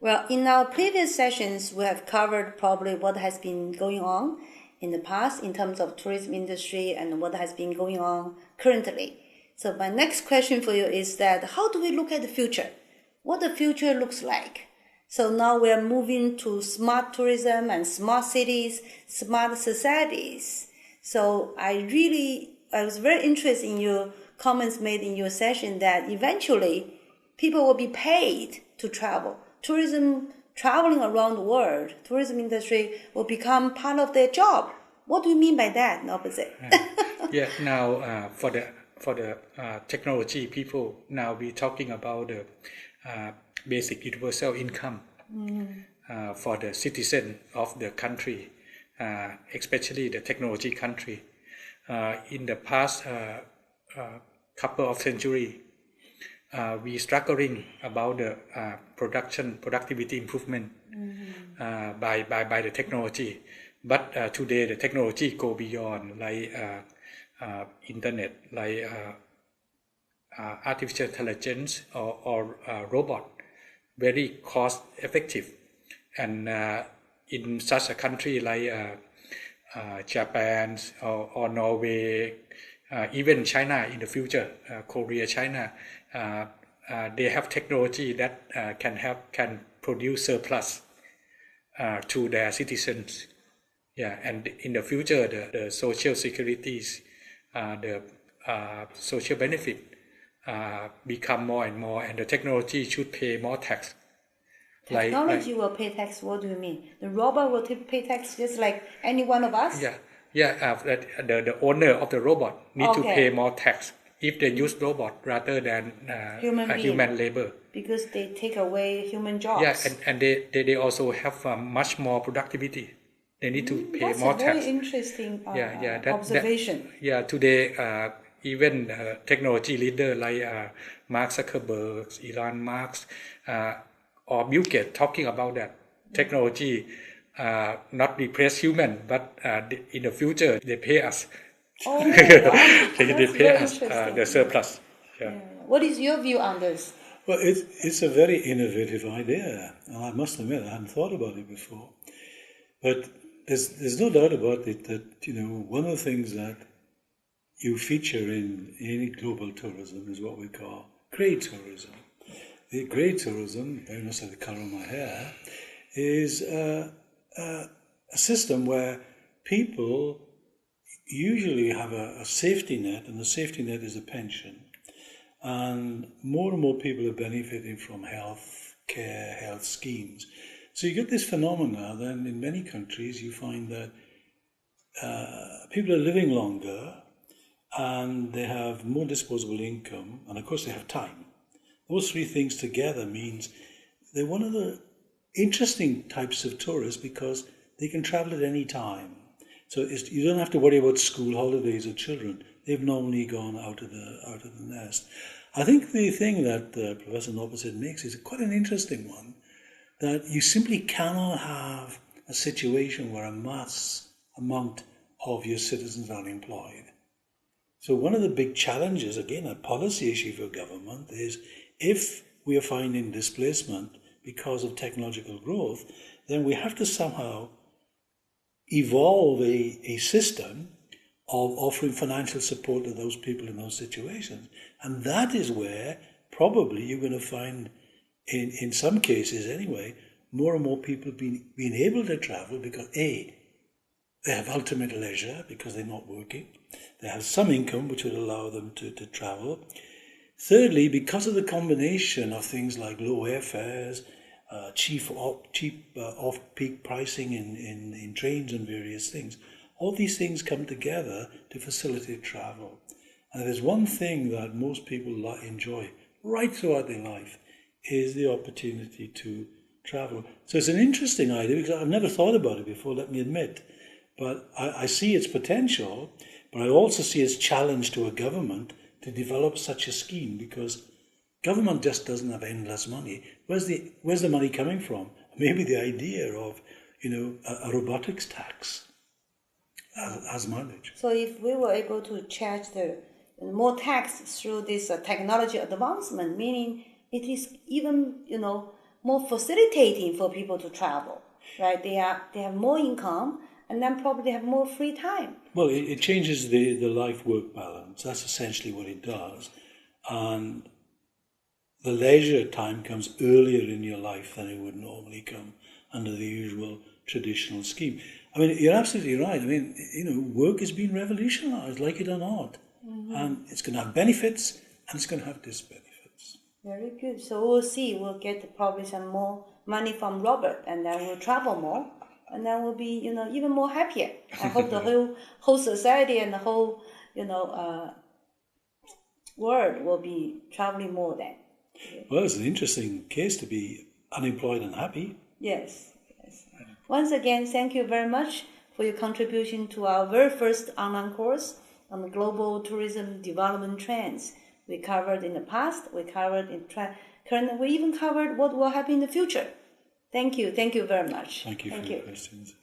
Well, in our previous sessions, we have covered probably what has been going on in the past in terms of tourism industry and what has been going on currently. So my next question for you is that how do we look at the future? What the future looks like? So now we are moving to smart tourism and smart cities, smart societies. So I was very interested in your comments made in your session that eventually people will be paid to travel. Traveling around the world, tourism industry will become part of their job. What do you mean by that, Nopposite? Now for the technology people, now we're talking about the basic universal income for the citizen of the country, especially the technology country. In the past couple of centuries, we struggling about the productivity improvement by the technology. But today the technology go beyond, like internet, like artificial intelligence or robot, very cost effective. And in such a country like Japan or Norway, even China in the future, Korea, China, they have technology that can produce surplus to their citizens. And in the future, the social securities, the social benefit become more and more, and the technology should pay more tax. Technology will pay tax. What do you mean? The robot will pay tax just like any one of us? The owner of the robot need to pay more tax if they use robot rather than human labor. Because they take away human jobs. And they also have much more productivity. They need to pay more tax. That's a very interesting observation. Today even technology leader like Mark Zuckerberg, Elon Musk, or Bill Gates talking about that technology not replace human, but in the future they pay us. Wow. They pay us the surplus. What is your view on this? Well, it's a very innovative idea, and I must admit I hadn't thought about it before. But there's no doubt about it that one of the things that you feature in any global tourism is what we call grey tourism. The grey tourism, very much like the colour of my hair, is a system where people usually have a safety net, and the safety net is a pension. And more people are benefiting from health care, health schemes. So you get this phenomena, then in many countries you find that people are living longer and they have more disposable income, and of course they have time. Those three things together means they're one of the interesting types of tourists because they can travel at any time. So you don't have to worry about school holidays or children. They've normally gone out of the nest. I think the thing that Professor Nopposite makes is quite an interesting one, that you simply cannot have a situation where a mass amount of your citizens are unemployed. So one of the big challenges, again, a policy issue for government, is if we are finding displacement because of technological growth, then we have to somehow evolve a system of offering financial support to those people in those situations. And that is where probably you're going to find, in some cases anyway, more and more people being able to travel because A, they have ultimate leisure because they're not working. They have some income which would allow them to travel. Thirdly, because of the combination of things like low airfares, cheap off-peak pricing in trains and various things, all these things come together to facilitate travel. And there's one thing that most people enjoy right throughout their life is the opportunity to travel. So it's an interesting idea because I've never thought about it before, let me admit. But I see its potential, but I also see its challenge to a government to develop such a scheme because government just doesn't have endless money. Where's the money coming from? Maybe the idea of, a robotics tax as managed. So if we were able to charge the more tax through this technology advancement, meaning it is even, more facilitating for people to travel, right? They have more income, and then probably have more free time. Well, it changes the life-work balance. That's essentially what it does. And the leisure time comes earlier in your life than it would normally come under the usual traditional scheme. I mean, you're absolutely right. I mean, work has been revolutionized, like it or not. And it's going to have benefits and it's going to have disbenefits. Very good. So we'll see. We'll get probably some more money from Robert, and then we'll travel more, and then we'll be, even more happier. I hope the whole society and the whole, world will be traveling more then. Well, it's an interesting case to be unemployed and happy. Yes. Once again, thank you very much for your contribution to our very first online course on the global tourism development trends. We covered in the past, we covered in current, we even covered what will happen in the future. Thank you very much. Thank you for your questions.